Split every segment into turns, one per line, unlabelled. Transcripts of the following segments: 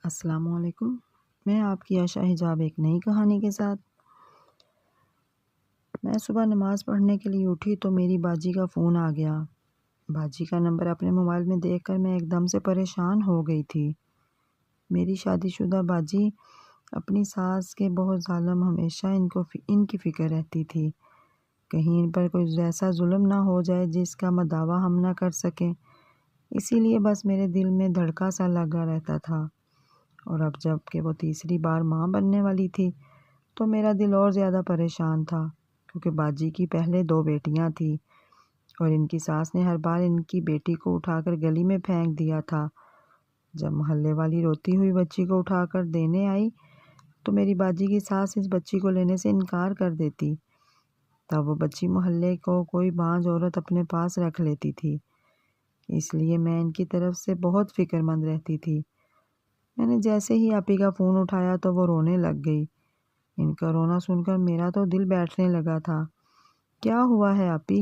السلام علیکم۔ میں آپ کی عائشہ حجاب ایک نئی کہانی کے ساتھ۔ میں صبح نماز پڑھنے کے لیے اٹھی تو میری باجی کا فون آ گیا۔ باجی کا نمبر اپنے موبائل میں دیکھ کر میں ایک دم سے پریشان ہو گئی تھی۔ میری شادی شدہ باجی اپنی ساس کے بہت ظالم، ہمیشہ ان کی فکر رہتی تھی، کہیں ان پر کوئی ایسا ظلم نہ ہو جائے جس کا مداوع ہم نہ کر سکیں۔ اسی لیے بس میرے دل میں دھڑکا سا لگا رہتا تھا۔ اور اب جب کہ وہ تیسری بار ماں بننے والی تھی تو میرا دل اور زیادہ پریشان تھا، کیونکہ باجی کی پہلے 2 بیٹیاں تھیں اور ان کی ساس نے ہر بار ان کی بیٹی کو اٹھا کر گلی میں پھینک دیا تھا۔ جب محلے والی روتی ہوئی بچی کو اٹھا کر دینے آئی تو میری باجی کی ساس اس بچی کو لینے سے انکار کر دیتی۔ تب وہ بچی محلے کو کوئی بانجھ عورت اپنے پاس رکھ لیتی تھی۔ اس لیے میں ان کی طرف سے بہت فکر مند رہتی تھی۔ میں نے جیسے ہی آپی کا فون اٹھایا تو وہ رونے لگ گئی۔ ان کا رونا سن کر میرا تو دل بیٹھنے لگا تھا۔ کیا ہوا ہے آپی؟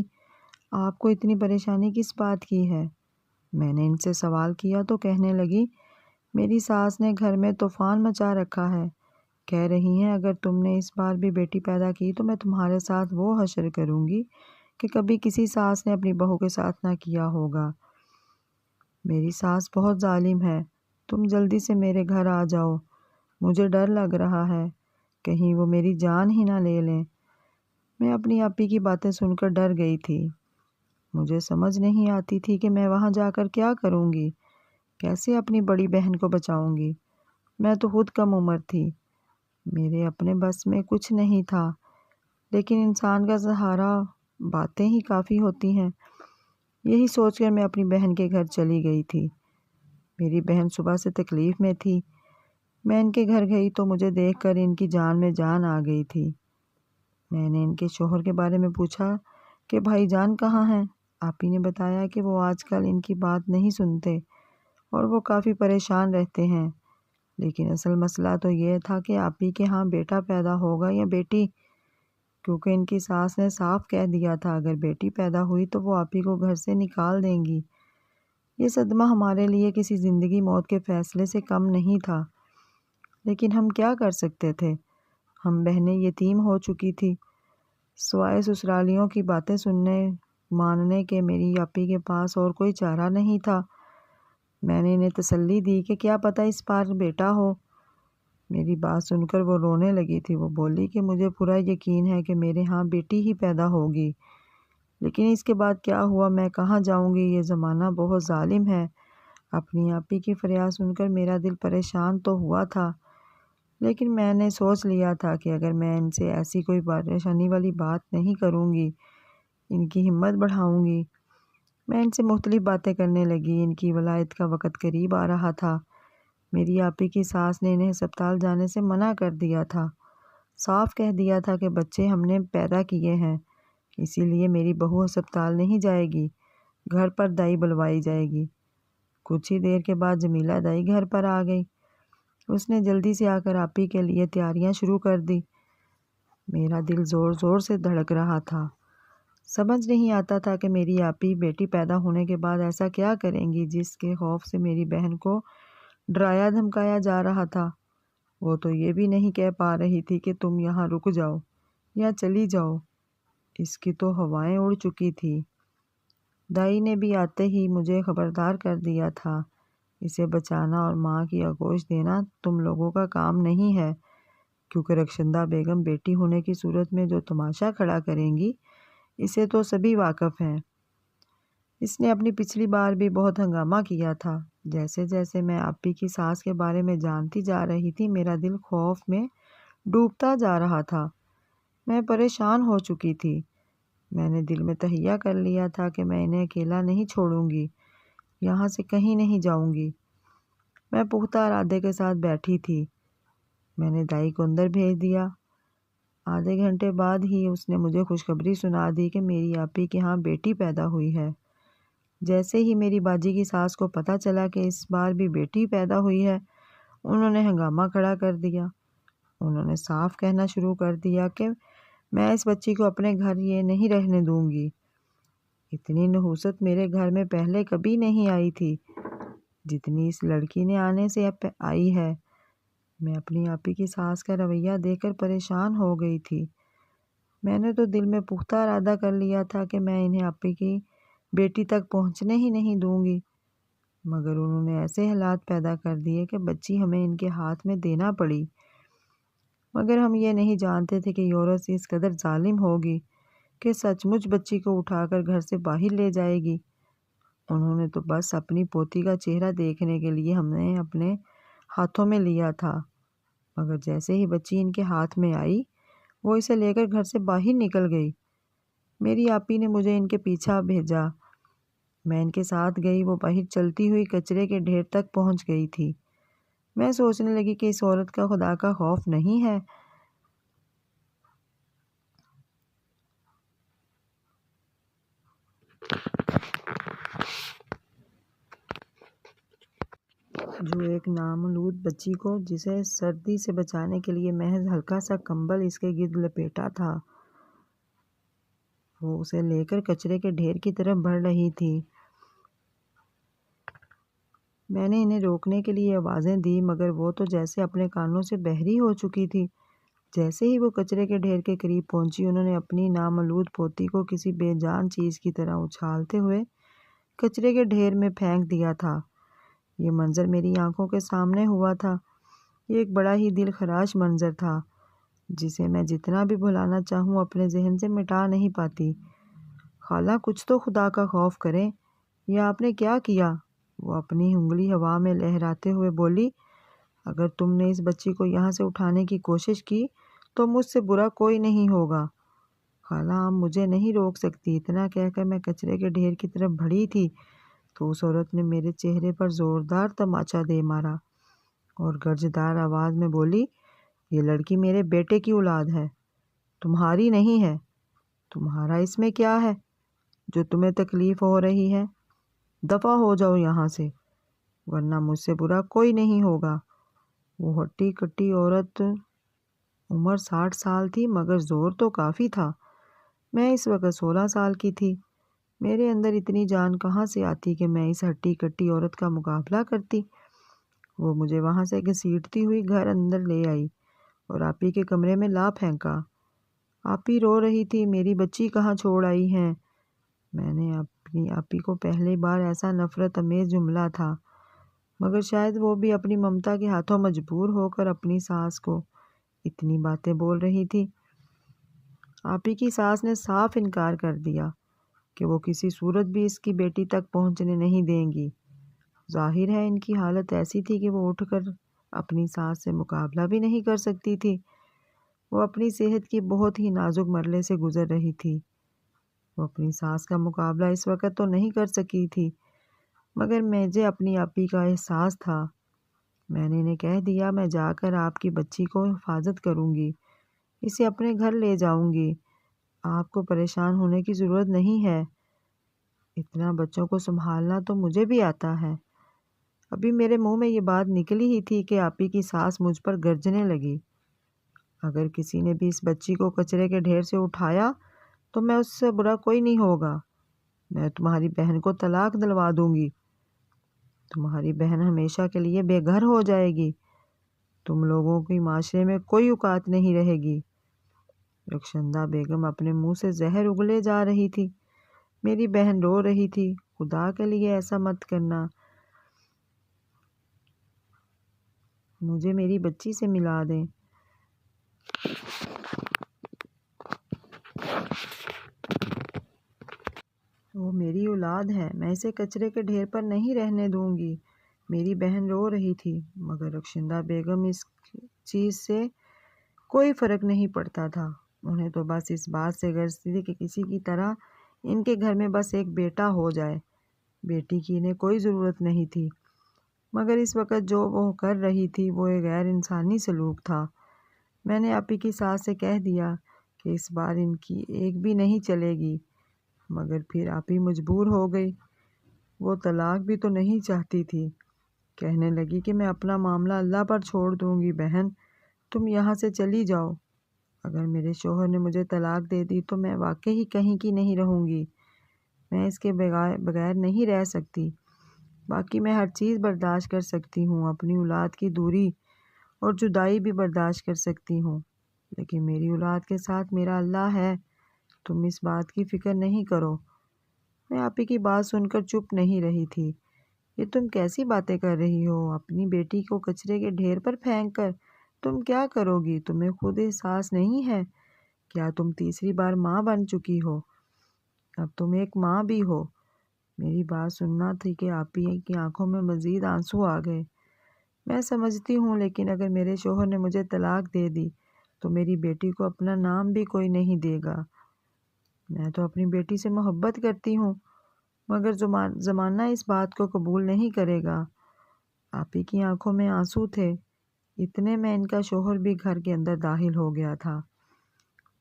آپ کو اتنی پریشانی کس بات کی ہے؟ میں نے ان سے سوال کیا تو کہنے لگی، میری ساس نے گھر میں طوفان مچا رکھا ہے۔ کہہ رہی ہیں اگر تم نے اس بار بھی بیٹی پیدا کی تو میں تمہارے ساتھ وہ حشر کروں گی کہ کبھی کسی ساس نے اپنی بہو کے ساتھ نہ کیا ہوگا۔ میری ساس بہت ظالم ہے، تم جلدی سے میرے گھر آ جاؤ، مجھے ڈر لگ رہا ہے، کہیں وہ میری جان ہی نہ لے لیں۔ میں اپنی آپی کی باتیں سن کر ڈر گئی تھی۔ مجھے سمجھ نہیں آتی تھی کہ میں وہاں جا کر کیا کروں گی، کیسے اپنی بڑی بہن کو بچاؤں گی۔ میں تو خود کم عمر تھی، میرے اپنے بس میں کچھ نہیں تھا، لیکن انسان کا سہارا باتیں ہی کافی ہوتی ہیں۔ یہی سوچ کر میں اپنی بہن کے گھر چلی گئی تھی۔ میری بہن صبح سے تکلیف میں تھی۔ میں ان کے گھر گئی تو مجھے دیکھ کر ان کی جان میں جان آ گئی تھی۔ میں نے ان کے شوہر کے بارے میں پوچھا کہ بھائی جان کہاں ہیں؟ آپی نے بتایا کہ وہ آج کل ان کی بات نہیں سنتے اور وہ کافی پریشان رہتے ہیں، لیکن اصل مسئلہ تو یہ تھا کہ آپی کے ہاں بیٹا پیدا ہوگا یا بیٹی، کیونکہ ان کی ساس نے صاف کہہ دیا تھا اگر بیٹی پیدا ہوئی تو وہ آپی کو گھر سے نکال دیں گی۔ یہ صدمہ ہمارے لیے کسی زندگی موت کے فیصلے سے کم نہیں تھا، لیکن ہم کیا کر سکتے تھے؟ ہم بہنیں یتیم ہو چکی تھی۔ سوائے سسرالیوں کی باتیں سننے ماننے کے میری آپی کے پاس اور کوئی چارہ نہیں تھا۔ میں نے انہیں تسلی دی کہ کیا پتہ اس بار بیٹا ہو۔ میری بات سن کر وہ رونے لگی تھی۔ وہ بولی کہ مجھے پورا یقین ہے کہ میرے ہاں بیٹی ہی پیدا ہوگی، لیکن اس کے بعد کیا ہوا میں کہاں جاؤں گی، یہ زمانہ بہت ظالم ہے۔ اپنی آپی کی فریاد سن کر میرا دل پریشان تو ہوا تھا، لیکن میں نے سوچ لیا تھا کہ اگر میں ان سے ایسی کوئی پریشانی والی بات نہیں کروں گی، ان کی ہمت بڑھاؤں گی۔ میں ان سے مختلف باتیں کرنے لگی۔ ان کی ولادت کا وقت قریب آ رہا تھا۔ میری آپی کی ساس نے انہیں ہسپتال جانے سے منع کر دیا تھا، صاف کہہ دیا تھا کہ بچے ہم نے پیدا کیے ہیں، اسی لیے میری بہو ہسپتال نہیں جائے گی، گھر پر دائی بلوائی جائے گی۔ کچھ ہی دیر کے بعد جمیلہ دائی گھر پر آ گئی۔ اس نے جلدی سے آ کر آپی کے لیے تیاریاں شروع کر دی۔ میرا دل زور زور سے دھڑک رہا تھا۔ سمجھ نہیں آتا تھا کہ میری آپی بیٹی پیدا ہونے کے بعد ایسا کیا کریں گی جس کے خوف سے میری بہن کو ڈرایا دھمکایا جا رہا تھا۔ وہ تو یہ بھی نہیں کہہ پا رہی تھی کہ تم یہاں رک جاؤ یا چلی جاؤ، اس کی تو ہوائیں اڑ چکی تھی۔ دائی نے بھی آتے ہی مجھے خبردار کر دیا تھا، اسے بچانا اور ماں کی آغوش دینا تم لوگوں کا کام نہیں ہے، کیونکہ رخشندہ بیگم بیٹی ہونے کی صورت میں جو تماشا کھڑا کریں گی اسے تو سبھی واقف ہیں۔ اس نے اپنی پچھلی بار بھی بہت ہنگامہ کیا تھا۔ جیسے جیسے میں آپی کی ساس کے بارے میں جانتی جا رہی تھی میرا دل خوف میں ڈوبتا جا رہا تھا۔ میں پریشان ہو چکی تھی۔ میں نے دل میں تہیہ کر لیا تھا کہ میں انہیں اکیلا نہیں چھوڑوں گی، یہاں سے کہیں نہیں جاؤں گی۔ میں پختہ ارادے کے ساتھ بیٹھی تھی۔ میں نے دائی کو اندر بھیج دیا۔ آدھے گھنٹے بعد ہی اس نے مجھے خوشخبری سنا دی کہ میری آپی کے ہاں بیٹی پیدا ہوئی ہے۔ جیسے ہی میری باجی کی ساس کو پتہ چلا کہ اس بار بھی بیٹی پیدا ہوئی ہے، انہوں نے ہنگامہ کھڑا کر دیا۔ انہوں نے صاف کہنا شروع کر دیا کہ میں اس بچی کو اپنے گھر یہ نہیں رہنے دوں گی۔ اتنی نحوست میرے گھر میں پہلے کبھی نہیں آئی تھی۔ جتنی اس لڑکی نے آنے سے آئی ہے۔ میں اپنی آپی کی ساس کا رویہ دیکھ کر پریشان ہو گئی تھی۔ میں نے تو دل میں پختہ ارادہ کر لیا تھا کہ میں انہیں آپی کی بیٹی تک پہنچنے ہی نہیں دوں گی، مگر انہوں نے ایسے حالات پیدا کر دیے کہ بچی ہمیں ان کے ہاتھ میں دینا پڑی۔ مگر ہم یہ نہیں جانتے تھے کہ یہ عورت اس قدر ظالم ہوگی کہ سچ مچ بچی کو اٹھا کر گھر سے باہر لے جائے گی۔ انہوں نے تو بس اپنی پوتی کا چہرہ دیکھنے کے لیے ہمیں اپنے ہاتھوں میں لیا تھا، مگر جیسے ہی بچی ان کے ہاتھ میں آئی وہ اسے لے کر گھر سے باہر نکل گئی۔ میری آپی نے مجھے ان کے پیچھا بھیجا، میں ان کے ساتھ گئی۔ وہ باہر چلتی ہوئی کچرے کے ڈھیر تک پہنچ گئی تھی۔ میں سوچنے لگی کہ اس عورت کا خدا کا خوف نہیں ہے۔ جو ایک نامولود بچی کو، جسے سردی سے بچانے کے لیے محض ہلکا سا کمبل اس کے گرد لپیٹا تھا، وہ اسے لے کر کچرے کے ڈھیر کی طرف بڑھ رہی تھی۔ میں نے انہیں روکنے کے لیے آوازیں دی، مگر وہ تو جیسے اپنے کانوں سے بہری ہو چکی تھی۔ جیسے ہی وہ کچرے کے ڈھیر کے قریب پہنچی، انہوں نے اپنی نامولود پوتی کو کسی بے جان چیز کی طرح اچھالتے ہوئے کچرے کے ڈھیر میں پھینک دیا تھا۔ یہ منظر میری آنکھوں کے سامنے ہوا تھا۔ یہ ایک بڑا ہی دل خراش منظر تھا، جسے میں جتنا بھی بھلانا چاہوں اپنے ذہن سے مٹا نہیں پاتی۔ خالہ، کچھ تو خدا کا خوف کریں، یہ آپ نے کیا کیا؟ وہ اپنی انگلی ہوا میں لہراتے ہوئے بولی، اگر تم نے اس بچی کو یہاں سے اٹھانے کی کوشش کی تو مجھ سے برا کوئی نہیں ہوگا۔ خالہ، آپ مجھے نہیں روک سکتی۔ اتنا کہہ کر میں کچرے کے ڈھیر کی طرف بڑھی تھی تو اس عورت نے میرے چہرے پر زوردار تماچا دے مارا اور گرجدار آواز میں بولی، یہ لڑکی میرے بیٹے کی اولاد ہے، تمہاری نہیں ہے۔ تمہارا اس میں کیا ہے جو تمہیں تکلیف ہو رہی ہے؟ دفع ہو جاؤ یہاں سے، ورنہ مجھ سے برا کوئی نہیں ہوگا۔ وہ ہٹی کٹی عورت، عمر 60 سال تھی، مگر زور تو کافی تھا۔ میں اس وقت 16 سال کی تھی۔ میرے اندر اتنی جان کہاں سے آتی کہ میں اس ہٹی کٹی عورت کا مقابلہ کرتی۔ وہ مجھے وہاں سے گھسیٹتی ہوئی گھر اندر لے آئی اور آپی کے کمرے میں لا پھینکا۔ آپی رو رہی تھی، میری بچی کہاں چھوڑ آئی ہیں؟ میں نے اپنی آپی کو پہلی بار ایسا نفرت امیز جملہ تھا، مگر شاید وہ بھی اپنی ممتا کے ہاتھوں مجبور ہو کر اپنی ساس کو اتنی باتیں بول رہی تھی۔ آپی کی ساس نے صاف انکار کر دیا کہ وہ کسی صورت بھی اس کی بیٹی تک پہنچنے نہیں دیں گی۔ ظاہر ہے ان کی حالت ایسی تھی کہ وہ اٹھ کر اپنی ساس سے مقابلہ بھی نہیں کر سکتی تھی۔ وہ اپنی صحت کی بہت ہی نازک مرحلے سے گزر رہی تھی۔ وہ اپنی ساس کا مقابلہ اس وقت تو نہیں کر سکی تھی، مگر مجھے اپنی آپی کا احساس تھا۔ میں نے انہیں کہہ دیا، میں جا کر آپ کی بچی کو حفاظت کروں گی، اسے اپنے گھر لے جاؤں گی، آپ کو پریشان ہونے کی ضرورت نہیں ہے۔ اتنا بچوں کو سنبھالنا تو مجھے بھی آتا ہے۔ ابھی میرے منہ میں یہ بات نکلی ہی تھی کہ آپی کی ساس مجھ پر گرجنے لگی، اگر کسی نے بھی اس بچی کو کچرے کے ڈھیر سے اٹھایا تو میں اس سے برا کوئی نہیں ہوگا۔ میں تمہاری بہن کو طلاق دلوا دوں گی، تمہاری بہن ہمیشہ کے لیے بے گھر ہو جائے گی، تم لوگوں کی معاشرے میں کوئی اوقات نہیں رہے گی۔ رخشندہ بیگم اپنے منہ سے زہر اگلے جا رہی تھی۔ میری بہن رو رہی تھی، خدا کے لیے ایسا مت کرنا، مجھے میری بچی سے ملا دیں۔ وہ میری اولاد ہے، میں اسے کچرے کے ڈھیر پر نہیں رہنے دوں گی۔ میری بہن رو رہی تھی، مگر رخشندہ بیگم اس چیز سے کوئی فرق نہیں پڑتا تھا۔ انہیں تو بس اس بات سے غرض تھی کہ کسی کی طرح ان کے گھر میں بس ایک بیٹا ہو جائے، بیٹی کی انہیں کوئی ضرورت نہیں تھی۔ مگر اس وقت جو وہ کر رہی تھی وہ ایک غیر انسانی سلوک تھا۔ میں نے آپی کی ساس سے کہہ دیا کہ اس بار ان کی ایک بھی نہیں چلے گی، مگر پھر آپی مجبور ہو گئی۔ وہ طلاق بھی تو نہیں چاہتی تھی، کہنے لگی کہ میں اپنا معاملہ اللہ پر چھوڑ دوں گی، بہن تم یہاں سے چلی جاؤ۔ اگر میرے شوہر نے مجھے طلاق دے دی تو میں واقعی کہیں کی نہیں رہوں گی، میں اس کے بغیر نہیں رہ سکتی۔ باقی میں ہر چیز برداشت کر سکتی ہوں، اپنی اولاد کی دوری اور جدائی بھی برداشت کر سکتی ہوں، لیکن میری اولاد کے ساتھ میرا اللہ ہے۔ تم اس بات کی فکر نہیں کرو۔ میں آپی کی بات سن کر چپ نہیں رہی تھی۔ یہ تم کیسی باتیں کر رہی ہو؟ اپنی بیٹی کو کچرے کے ڈھیر پر پھینک کر تم کیا کرو گی؟ تمہیں خود احساس نہیں ہے؟ کیا تم تیسری بار ماں بن چکی ہو؟ اب تم ایک ماں بھی ہو۔ میری بات سننا تھی کہ آپی کی آنکھوں میں مزید آنسو آ گئے۔ میں سمجھتی ہوں، لیکن اگر میرے شوہر نے مجھے طلاق دے دی تو میری بیٹی کو اپنا نام بھی کوئی نہیں دے گا۔ میں تو اپنی بیٹی سے محبت کرتی ہوں، مگر زمانہ اس بات کو قبول نہیں کرے گا۔ آپی کی آنکھوں میں آنسو تھے۔ اتنے میں ان کا شوہر بھی گھر کے اندر داخل ہو گیا تھا۔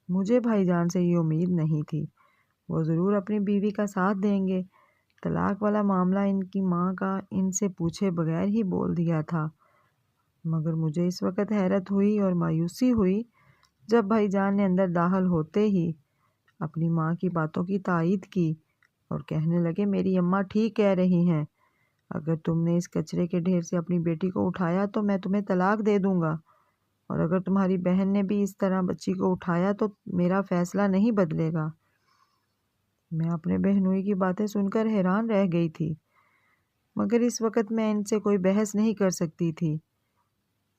مجھے بھائی جان سے یہ امید نہیں تھی، وہ ضرور اپنی بیوی کا ساتھ دیں گے۔ طلاق والا معاملہ ان کی ماں کا ان سے پوچھے بغیر ہی بول دیا تھا، مگر مجھے اس وقت حیرت ہوئی اور مایوسی ہوئی جب بھائی جان نے اندر داخل ہوتے ہی اپنی ماں کی باتوں کی تائید کی اور کہنے لگے، میری اماں ٹھیک کہہ رہی ہیں، اگر تم نے اس کچرے کے ڈھیر سے اپنی بیٹی کو اٹھایا تو میں تمہیں طلاق دے دوں گا، اور اگر تمہاری بہن نے بھی اس طرح بچی کو اٹھایا تو میرا فیصلہ نہیں بدلے گا۔ میں اپنے بہنوئی کی باتیں سن کر حیران رہ گئی تھی، مگر اس وقت میں ان سے کوئی بحث نہیں کر سکتی تھی۔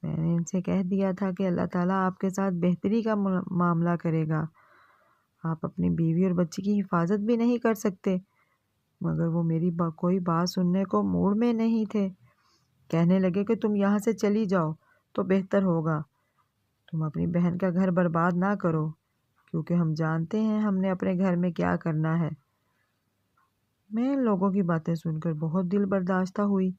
میں نے ان سے کہہ دیا تھا کہ اللہ تعالیٰ آپ کے ساتھ بہتری کا معاملہ کرے گا۔ آپ اپنی بیوی اور بچی کی حفاظت بھی نہیں کر سکتے، مگر وہ میری کوئی بات سننے کو موڈ میں نہیں تھے۔ کہنے لگے کہ تم یہاں سے چلی جاؤ تو بہتر ہوگا، تم اپنی بہن کا گھر برباد نہ کرو، کیونکہ ہم جانتے ہیں ہم نے اپنے گھر میں کیا کرنا ہے۔ میں ان لوگوں کی باتیں سن کر بہت دل برداشتہ ہوئی۔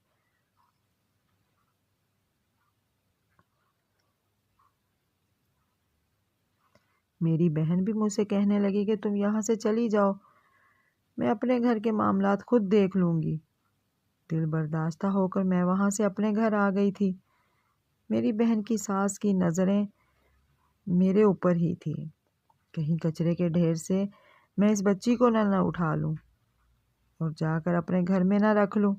میری بہن بھی مجھ سے کہنے لگی کہ تم یہاں سے چلی جاؤ، میں اپنے گھر کے معاملات خود دیکھ لوں گی۔ دل برداشتہ ہو کر میں وہاں سے اپنے گھر آ گئی تھی۔ میری بہن کی ساس کی نظریں میرے اوپر ہی تھی، کہیں کچرے کے ڈھیر سے میں اس بچی کو نہ اٹھا لوں اور جا کر اپنے گھر میں نہ رکھ لوں۔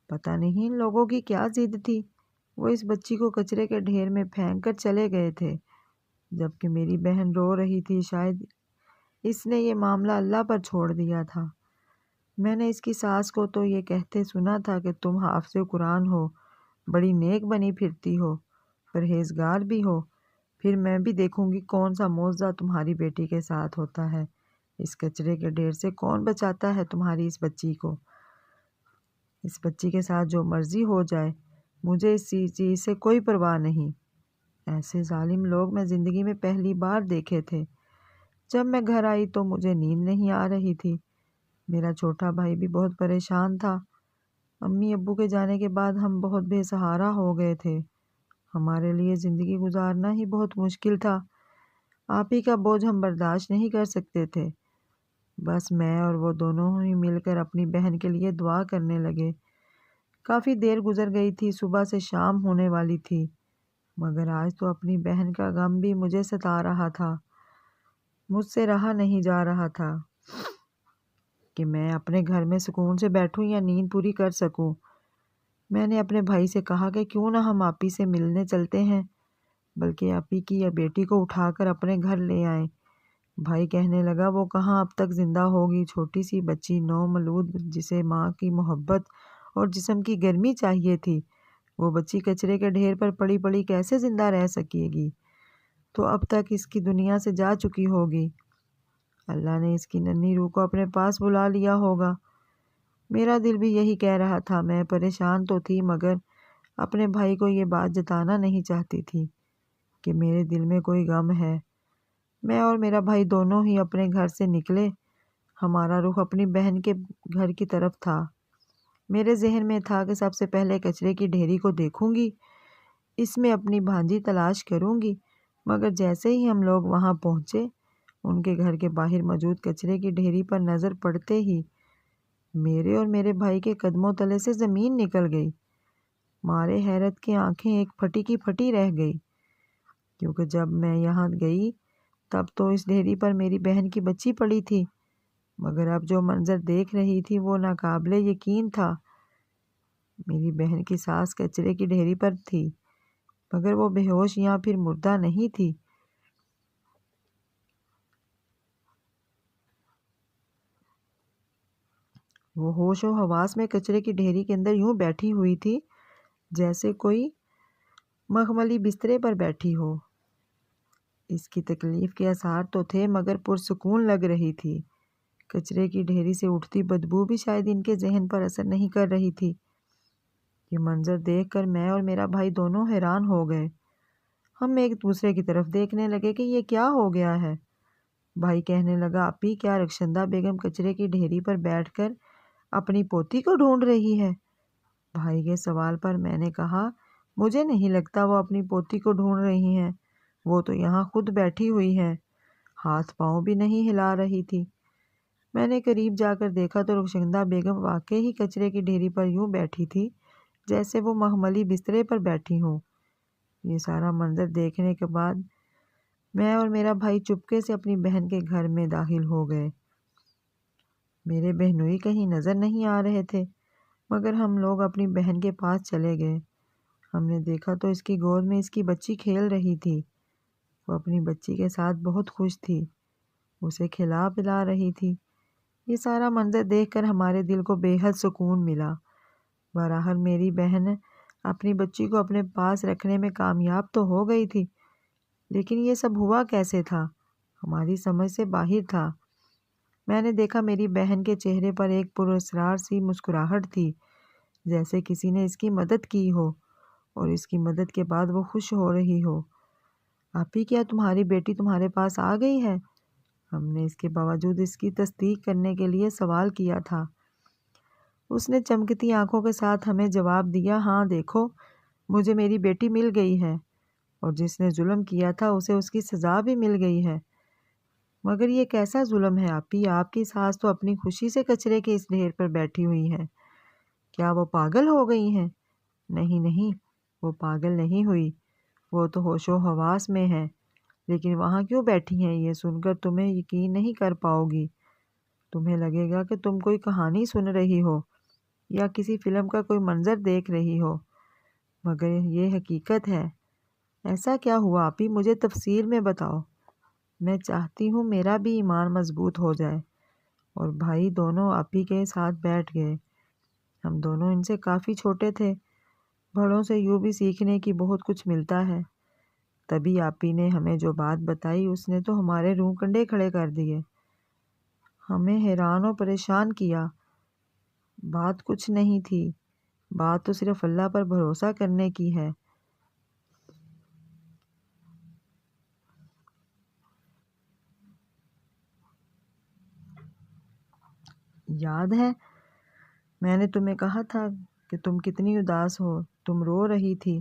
پتہ نہیں ان لوگوں کی کیا ضد تھی، وہ اس بچی کو کچرے کے ڈھیر میں پھینک کر چلے گئے تھے، جبکہ میری بہن رو رہی تھی۔ شاید اس نے یہ معاملہ اللہ پر چھوڑ دیا تھا۔ میں نے اس کی ساس کو تو یہ کہتے سنا تھا کہ تم حافظ قرآن ہو، بڑی نیک بنی پھرتی ہو، پرہیزگار بھی ہو، پھر میں بھی دیکھوں گی کون سا معجزہ تمہاری بیٹی کے ساتھ ہوتا ہے۔ اس کچرے کے ڈھیر سے کون بچاتا ہے تمہاری اس بچی کو؟ اس بچی کے ساتھ جو مرضی ہو جائے، مجھے اس چیز سے کوئی پرواہ نہیں۔ ایسے ظالم لوگ میں زندگی میں پہلی بار دیکھے تھے۔ جب میں گھر آئی تو مجھے نیند نہیں آ رہی تھی۔ میرا چھوٹا بھائی بھی بہت پریشان تھا۔ امی ابو کے جانے کے بعد ہم بہت بے سہارا ہو گئے تھے۔ ہمارے لیے زندگی گزارنا ہی بہت مشکل تھا۔ آپ ہی کا بوجھ ہم برداشت نہیں کر سکتے تھے۔ بس میں اور وہ دونوں ہی مل کر اپنی بہن کے لیے دعا کرنے لگے۔ کافی دیر گزر گئی تھی، صبح سے شام ہونے والی تھی، مگر آج تو اپنی بہن کا غم بھی مجھے ستا رہا تھا۔ مجھ سے رہا نہیں جا رہا تھا کہ میں اپنے گھر میں سکون سے بیٹھوں یا نیند پوری کر سکوں۔ میں نے اپنے بھائی سے کہا کہ کیوں نہ ہم آپی سے ملنے چلتے ہیں، بلکہ آپی کی یا بیٹی کو اٹھا کر اپنے گھر لے آئیں۔ بھائی کہنے لگا، وہ کہاں اب تک زندہ ہوگی؟ چھوٹی سی بچی نو مولود جسے ماں کی محبت اور جسم کی گرمی چاہیے تھی، وہ بچی کچرے کے ڈھیر پر پڑی پڑی کیسے زندہ رہ سکے گی؟ تو اب تک اس کی دنیا سے جا چکی ہوگی۔ اللہ نے اس کی ننھی روح کو اپنے پاس بلا لیا ہوگا۔ میرا دل بھی یہی کہہ رہا تھا۔ میں پریشان تو تھی، مگر اپنے بھائی کو یہ بات جتانا نہیں چاہتی تھی کہ میرے دل میں کوئی غم ہے۔ میں اور میرا بھائی دونوں ہی اپنے گھر سے نکلے۔ ہمارا رخ اپنی بہن کے گھر کی طرف تھا۔ میرے ذہن میں تھا کہ سب سے پہلے کچرے کی ڈھیری کو دیکھوں گی، اس میں اپنی بھانجی تلاش کروں گی، مگر جیسے ہی ہم لوگ وہاں پہنچے، ان کے گھر کے باہر موجود کچرے کی ڈھیری پر نظر پڑتے ہی میرے اور میرے بھائی کے قدموں تلے سے زمین نکل گئی۔ مارے حیرت کی آنکھیں ایک پھٹی کی پھٹی رہ گئی، کیونکہ جب میں یہاں گئی تب تو اس ڈھیری پر میری بہن کی بچی پڑی تھی، مگر اب جو منظر دیکھ رہی تھی وہ ناقابل یقین تھا۔ میری بہن کی ساس کچرے کی ڈھیری پر تھی، مگر وہ بے ہوش یا پھر مردہ نہیں تھی۔ وہ ہوش و حواس میں کچرے کی ڈھیری کے اندر یوں بیٹھی ہوئی تھی جیسے کوئی مخملی بسترے پر بیٹھی ہو۔ اس کی تکلیف کے آثار تو تھے مگر پرسکون لگ رہی تھی۔ کچرے کی ڈھیری سے اٹھتی بدبو بھی شاید ان کے ذہن پر اثر نہیں کر رہی تھی۔ یہ منظر دیکھ کر میں اور میرا بھائی دونوں حیران ہو گئے۔ ہم ایک دوسرے کی طرف دیکھنے لگے کہ یہ کیا ہو گیا ہے۔ بھائی کہنے لگا، اپی کیا رخشندہ بیگم کچرے کی ڈھیری پر بیٹھ کر اپنی پوتی کو ڈھونڈ رہی ہے؟ بھائی کے سوال پر میں نے کہا، مجھے نہیں لگتا وہ اپنی پوتی کو ڈھونڈ رہی ہیں، وہ تو یہاں خود بیٹھی ہوئی ہے، ہاتھ پاؤں بھی نہیں ہلا رہی تھی۔ میں نے قریب جا کر دیکھا تو رخشندہ بیگم واقعی ہی کچرے کی ڈھیری پر یوں بیٹھی تھی جیسے وہ مخملی بسترے پر بیٹھی ہوں۔ یہ سارا منظر دیکھنے کے بعد میں اور میرا بھائی چپکے سے اپنی بہن کے گھر میں داخل ہو گئے۔ میرے بہنوئی کہیں نظر نہیں آ رہے تھے، مگر ہم لوگ اپنی بہن کے پاس چلے گئے۔ ہم نے دیکھا تو اس کی گود میں اس کی بچی کھیل رہی تھی۔ وہ اپنی بچی کے ساتھ بہت خوش تھی، اسے کھلا پلا رہی تھی۔ یہ سارا منظر دیکھ کر ہمارے دل کو بے حد سکون ملا۔ بہرحال میری بہن اپنی بچی کو اپنے پاس رکھنے میں کامیاب تو ہو گئی تھی، لیکن یہ سب ہوا کیسے تھا؟ ہماری سمجھ سے باہر تھا۔ میں نے دیکھا میری بہن کے چہرے پر ایک پراسرار سی مسکراہٹ تھی، جیسے کسی نے اس کی مدد کی ہو اور اس کی مدد کے بعد وہ خوش ہو رہی ہو۔ آپی کیا تمہاری بیٹی تمہارے پاس آ گئی ہے؟ ہم نے اس کے باوجود اس کی تصدیق کرنے کے لیے سوال کیا تھا۔ اس نے چمکتی آنکھوں کے ساتھ ہمیں جواب دیا، ہاں دیکھو، مجھے میری بیٹی مل گئی ہے، اور جس نے ظلم کیا تھا اسے اس کی سزا بھی مل گئی ہے۔ مگر یہ کیسا ظلم ہے آپی؟ آپ کی ساس تو اپنی خوشی سے کچرے کے اس ڈھیر پر بیٹھی ہوئی ہے، کیا وہ پاگل ہو گئی ہیں؟ نہیں نہیں، وہ پاگل نہیں ہوئی، وہ تو ہوش و حواس میں ہے، لیکن وہاں کیوں بیٹھی ہیں یہ سن کر تمہیں یقین نہیں کر پاؤ گی۔ تمہیں لگے گا کہ تم کوئی کہانی سن رہی ہو یا کسی فلم کا کوئی منظر دیکھ رہی ہو، مگر یہ حقیقت ہے۔ ایسا کیا ہوا آپی؟ مجھے تفصیل میں بتاؤ، میں چاہتی ہوں میرا بھی ایمان مضبوط ہو جائے۔ اور بھائی دونوں آپی کے ساتھ بیٹھ گئے۔ ہم دونوں ان سے کافی چھوٹے تھے، بڑوں سے یوں بھی سیکھنے کی بہت کچھ ملتا ہے۔ تبھی آپی نے ہمیں جو بات بتائی اس نے تو ہمارے روح کنڈے کھڑے کر دیے، ہمیں حیران و پریشان کیا۔ بات کچھ نہیں تھی، بات تو صرف اللہ پر بھروسہ کرنے کی ہے۔ یاد ہے میں نے تمہیں کہا تھا کہ تم کتنی اداس ہو، تم رو رہی تھی،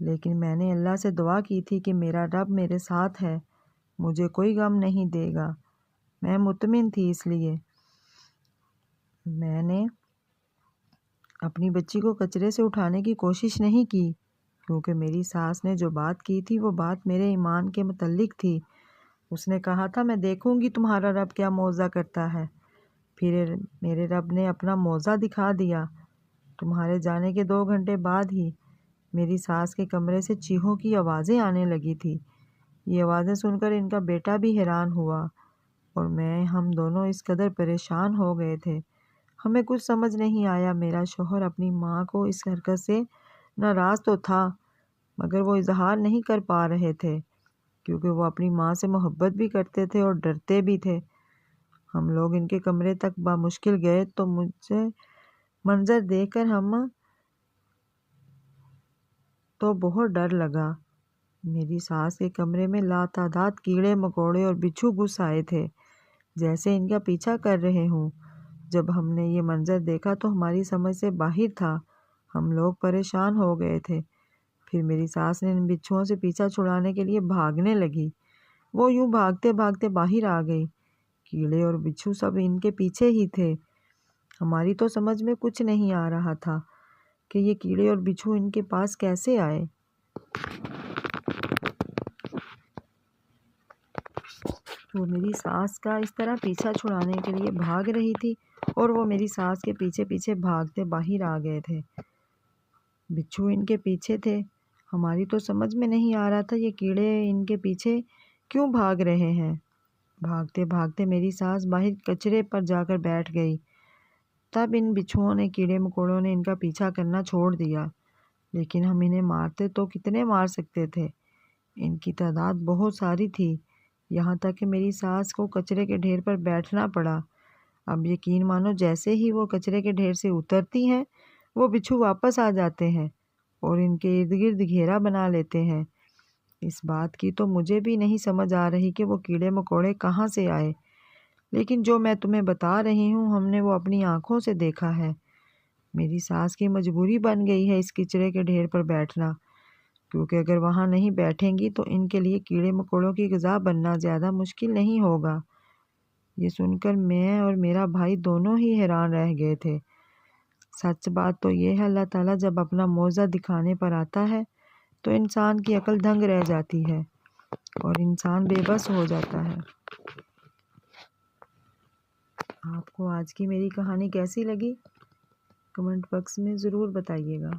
لیکن میں نے اللہ سے دعا کی تھی کہ میرا رب میرے ساتھ ہے، مجھے کوئی غم نہیں دے گا۔ میں مطمئن تھی، اس لیے میں نے اپنی بچی کو کچرے سے اٹھانے کی کوشش نہیں کی، کیونکہ میری ساس نے جو بات کی تھی وہ بات میرے ایمان کے متعلق تھی۔ اس نے کہا تھا، میں دیکھوں گی تمہارا رب کیا معجزہ کرتا ہے۔ پھر میرے رب نے اپنا معجزہ دکھا دیا۔ تمہارے جانے کے 2 گھنٹے بعد ہی میری ساس کے کمرے سے چیخوں کی آوازیں آنے لگی تھی۔ یہ آوازیں سن کر ان کا بیٹا بھی حیران ہوا، اور ہم دونوں اس قدر پریشان ہو گئے تھے، ہمیں کچھ سمجھ نہیں آیا۔ میرا شوہر اپنی ماں کو اس حرکت سے ناراض تو تھا، مگر وہ اظہار نہیں کر پا رہے تھے، کیونکہ وہ اپنی ماں سے محبت بھی کرتے تھے اور ڈرتے بھی تھے۔ ہم لوگ ان کے کمرے تک بامشکل گئے تو مجھے منظر دیکھ کر تو بہت ڈر لگا۔ میری ساس کے کمرے میں لاتعداد کیڑے مکوڑے اور بچھو گھس آئے تھے، جیسے ان کا پیچھا کر رہے ہوں۔ جب ہم نے یہ منظر دیکھا تو ہماری سمجھ سے باہر تھا، ہم لوگ پریشان ہو گئے تھے۔ پھر میری ساس نے ان بچھوؤں سے پیچھا چھڑانے کے لیے بھاگنے لگی۔ وہ یوں بھاگتے بھاگتے باہر آ گئی، کیڑے اور بچھو سب ان کے پیچھے ہی تھے۔ ہماری تو سمجھ میں کچھ نہیں آ رہا تھا کہ یہ کیڑے اور بچھو ان کے پاس کیسے آئے۔ وہ میری سانس کا اس طرح پیچھا چھڑانے کے لیے بھاگ رہی تھی اور وہ میری سانس کے پیچھے پیچھے بھاگتے باہر آ گئے تھے۔ بچھو ان کے پیچھے تھے۔ ہماری تو سمجھ میں نہیں آ رہا تھا یہ کیڑے ان کے پیچھے کیوں بھاگ رہے ہیں۔ بھاگتے بھاگتے میری سانس باہر کچرے پر جا کر بیٹھ گئی۔ تب ان بچھوؤں نے، کیڑے مکوڑوں نے ان کا پیچھا کرنا چھوڑ دیا، لیکن ہم انہیں مارتے تو کتنے مار سکتے تھے۔ ان کی تعداد بہت ساری تھی، یہاں تک کہ میری سانس کو کچرے کے ڈھیر پر بیٹھنا پڑا۔ اب یقین مانو جیسے ہی وہ کچرے کے ڈھیر سے اترتی ہیں وہ بچھو واپس آ جاتے ہیں اور ان کے ارد گرد گھیرا بنا لیتے ہیں۔ اس بات کی تو مجھے بھی نہیں سمجھ آ رہی کہ وہ کیڑے مکوڑے کہاں سے آئے، لیکن جو میں تمہیں بتا رہی ہوں ہم نے وہ اپنی آنکھوں سے دیکھا ہے۔ میری سانس کی مجبوری بن گئی ہے اس کچرے کے ڈھیر پر بیٹھنا، کیونکہ اگر وہاں نہیں بیٹھیں گی تو ان کے لیے کیڑے مکوڑوں کی غذا بننا زیادہ مشکل نہیں ہوگا۔ یہ سن کر میں اور میرا بھائی دونوں ہی حیران رہ گئے تھے۔ سچ بات تو یہ ہے، اللہ تعالیٰ جب اپنا معجزہ دکھانے پر آتا ہے تو انسان کی عقل دنگ رہ جاتی ہے اور انسان بے بس ہو جاتا ہے۔ آپ کو آج کی میری کہانی کیسی لگی؟ کمنٹ باکس میں ضرور بتائیے گا۔